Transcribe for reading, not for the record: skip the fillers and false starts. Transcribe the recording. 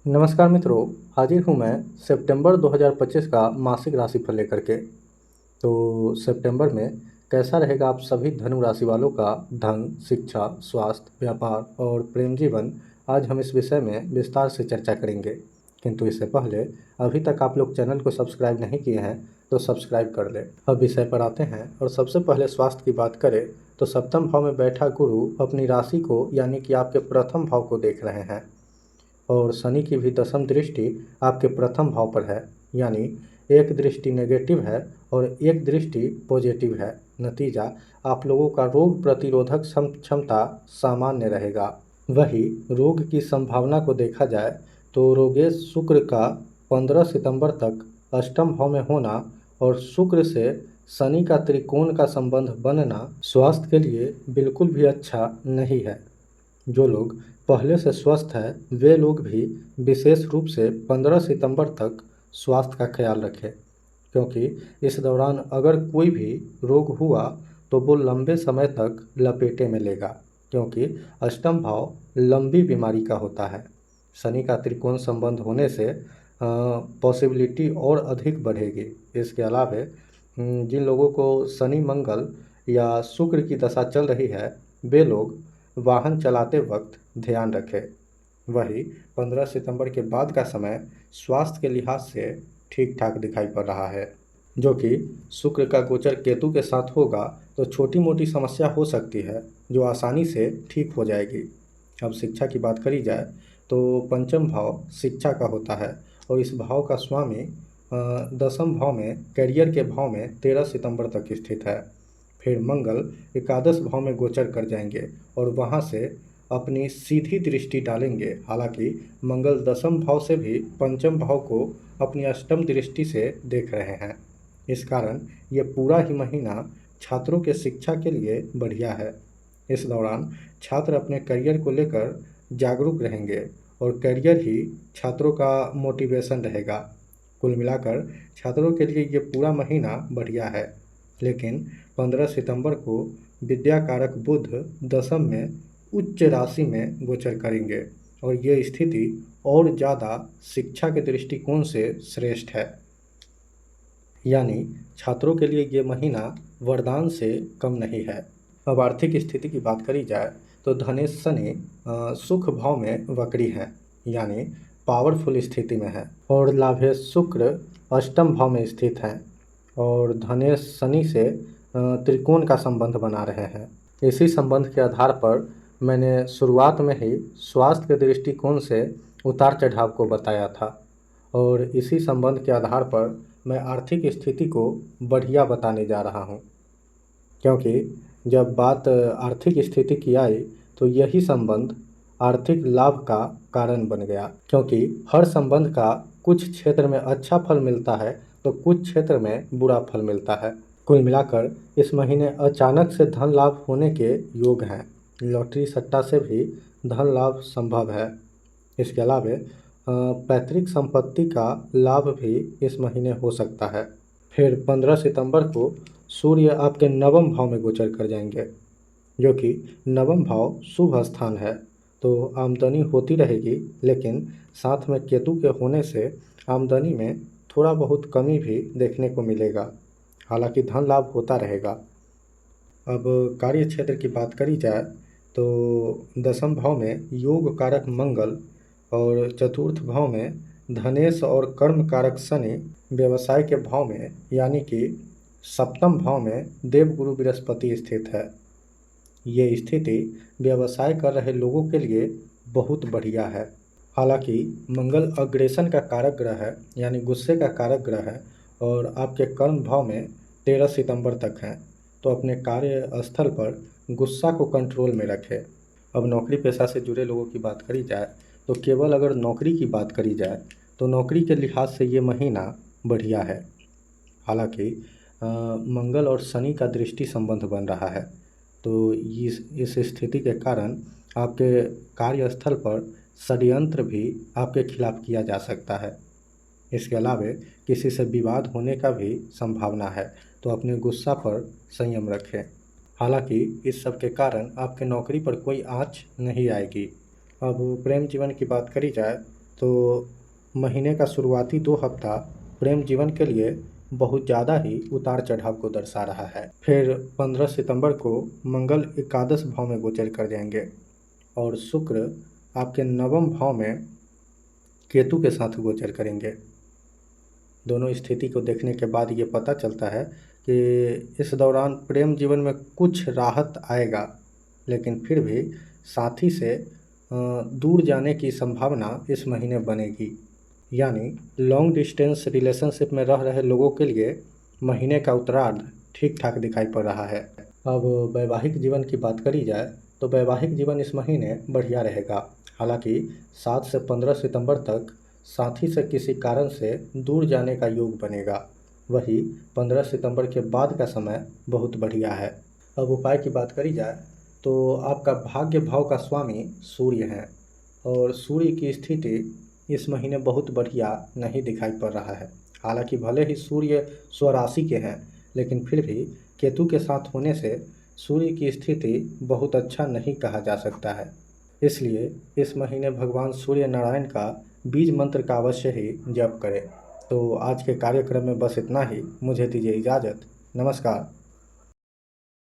नमस्कार मित्रों, हाजिर हूँ मैं सितंबर 2025 का मासिक राशिफल लेकर के। तो सितंबर में कैसा रहेगा आप सभी धनु राशि वालों का धन, शिक्षा, स्वास्थ्य, व्यापार और प्रेम जीवन, आज हम इस विषय में विस्तार से चर्चा करेंगे। किंतु इससे पहले अभी तक आप लोग चैनल को सब्सक्राइब नहीं किए हैं तो सब्सक्राइब कर लें। अब विषय पर आते हैं और सबसे पहले स्वास्थ्य की बात करें तो सप्तम भाव में बैठा गुरु अपनी राशि को यानी कि आपके प्रथम भाव को देख रहे हैं और शनि की भी दसम दृष्टि आपके प्रथम भाव पर है, यानी एक दृष्टि नेगेटिव है और एक दृष्टि पॉजिटिव है। नतीजा, आप लोगों का रोग प्रतिरोधक क्षमता सामान्य रहेगा। वही रोग की संभावना को देखा जाए तो रोगेश शुक्र का 15 सितंबर तक अष्टम भाव में होना और शुक्र से शनि का त्रिकोण का संबंध बनना स्वास्थ्य के लिए बिल्कुल भी अच्छा नहीं है। जो लोग पहले से स्वस्थ हैं वे लोग भी विशेष रूप से 15 सितंबर तक स्वास्थ्य का ख्याल रखें, क्योंकि इस दौरान अगर कोई भी रोग हुआ तो वो लंबे समय तक लपेटे में लेगा, क्योंकि अष्टम भाव लंबी बीमारी का होता है। शनि का त्रिकोण संबंध होने से पॉसिबिलिटी और अधिक बढ़ेगी। इसके अलावा जिन लोगों को शनि मंगल या शुक्र की दशा चल रही है वे लोग वाहन चलाते वक्त ध्यान रखें। वही 15 सितंबर के बाद का समय स्वास्थ्य के लिहाज से ठीक ठाक दिखाई पड़ रहा है, जो कि शुक्र का गोचर केतु के साथ होगा तो छोटी मोटी समस्या हो सकती है जो आसानी से ठीक हो जाएगी। अब शिक्षा की बात करी जाए तो पंचम भाव शिक्षा का होता है और इस भाव का स्वामी दसम भाव में करियर के भाव में 13 सितंबर तक स्थित है। फिर मंगल एकादश भाव में गोचर कर जाएंगे और वहां से अपनी सीधी दृष्टि डालेंगे। हालांकि मंगल दसम भाव से भी पंचम भाव को अपनी अष्टम दृष्टि से देख रहे हैं। इस कारण ये पूरा ही महीना छात्रों के शिक्षा के लिए बढ़िया है। इस दौरान छात्र अपने करियर को लेकर जागरूक रहेंगे और करियर ही छात्रों का मोटिवेशन रहेगा। कुल मिलाकर छात्रों के लिए ये पूरा महीना बढ़िया है, लेकिन 15 सितंबर को विद्या कारक बुध दशम में उच्च राशि में गोचर करेंगे और ये स्थिति और ज़्यादा शिक्षा के दृष्टिकोण से श्रेष्ठ है, यानी छात्रों के लिए ये महीना वरदान से कम नहीं है। अब आर्थिक स्थिति की बात करी जाए तो धनेश शनि सुख भाव में वक्री है, यानी पावरफुल स्थिति में है और लाभेश शुक्र अष्टम भाव में स्थित है और धनेश शनि से त्रिकोण का संबंध बना रहे हैं। इसी संबंध के आधार पर मैंने शुरुआत में ही स्वास्थ्य के दृष्टिकोण से उतार चढ़ाव को बताया था और इसी संबंध के आधार पर मैं आर्थिक स्थिति को बढ़िया बताने जा रहा हूँ, क्योंकि जब बात आर्थिक स्थिति की आई तो यही संबंध आर्थिक लाभ का कारण बन गया, क्योंकि हर संबंध का कुछ क्षेत्र में अच्छा फल मिलता है तो कुछ क्षेत्र में बुरा फल मिलता है। कुल मिलाकर इस महीने अचानक से धन लाभ होने के योग हैं। लॉटरी सट्टा से भी धन लाभ संभव है। इसके अलावा पैतृक संपत्ति का लाभ भी इस महीने हो सकता है। फिर 15 सितंबर को सूर्य आपके नवम भाव में गोचर कर जाएंगे, जो कि नवम भाव शुभ स्थान है, तो आमदनी होती रहेगी, लेकिन साथ में केतु के होने से आमदनी में थोड़ा बहुत कमी भी देखने को मिलेगा। हालांकि धन लाभ होता रहेगा। अब कार्य क्षेत्र की बात करी जाए तो दसम भाव में योग कारक मंगल और चतुर्थ भाव में धनेश और कर्म कारक शनि व्यवसाय के भाव में यानी कि सप्तम भाव में देवगुरु बृहस्पति स्थित है। ये स्थिति व्यवसाय कर रहे लोगों के लिए बहुत बढ़िया है। हालांकि मंगल अग्रेशन का कारक ग्रह है, यानी गुस्से का कारक ग्रह है और आपके कर्म भाव में 13 सितंबर तक हैं, तो अपने कार्य स्थल पर गुस्सा को कंट्रोल में रखें। अब नौकरी पेशा से जुड़े लोगों की बात करी जाए तो केवल अगर नौकरी की बात करी जाए तो नौकरी के लिहाज से ये महीना बढ़िया है। हालांकि मंगल और शनि का दृष्टि संबंध बन रहा है, तो इस स्थिति के कारण आपके कार्यस्थल पर षड्यंत्र भी आपके खिलाफ किया जा सकता है। इसके अलावा किसी से विवाद होने का भी संभावना है, तो अपने गुस्सा पर संयम रखें। हालांकि इस सब के कारण आपके नौकरी पर कोई आँच नहीं आएगी। अब प्रेम जीवन की बात करी जाए तो महीने का शुरुआती 2 हफ्ता प्रेम जीवन के लिए बहुत ज़्यादा ही उतार चढ़ाव को दर्शा रहा है। फिर 15 सितंबर को मंगल एकादश भाव में गोचर कर जाएंगे और शुक्र आपके नवम भाव में केतु के साथ गोचर करेंगे। दोनों स्थिति को देखने के बाद ये पता चलता है कि इस दौरान प्रेम जीवन में कुछ राहत आएगा, लेकिन फिर भी साथी से दूर जाने की संभावना इस महीने बनेगी। यानी लॉन्ग डिस्टेंस रिलेशनशिप में रह रहे लोगों के लिए महीने का उत्तरार्ध ठीक ठाक दिखाई पड़ रहा है। अब वैवाहिक जीवन की बात करी जाए तो वैवाहिक जीवन इस महीने बढ़िया रहेगा। हालांकि 7 से 15 सितंबर तक साथी से किसी कारण से दूर जाने का योग बनेगा। वही 15 सितंबर के बाद का समय बहुत बढ़िया है। अब उपाय की बात करी जाए तो आपका भाग्य भाव का स्वामी सूर्य है और सूर्य की स्थिति इस महीने बहुत बढ़िया नहीं दिखाई पड़ रहा है। हालांकि भले ही सूर्य स्वराशि के हैं, लेकिन फिर भी केतु के साथ होने से सूर्य की स्थिति बहुत अच्छा नहीं कहा जा सकता है। इसलिए इस महीने भगवान सूर्य नारायण का बीज मंत्र का अवश्य ही जप करें। तो आज के कार्यक्रम में बस इतना ही। मुझे दीजिए इजाज़त। नमस्कार।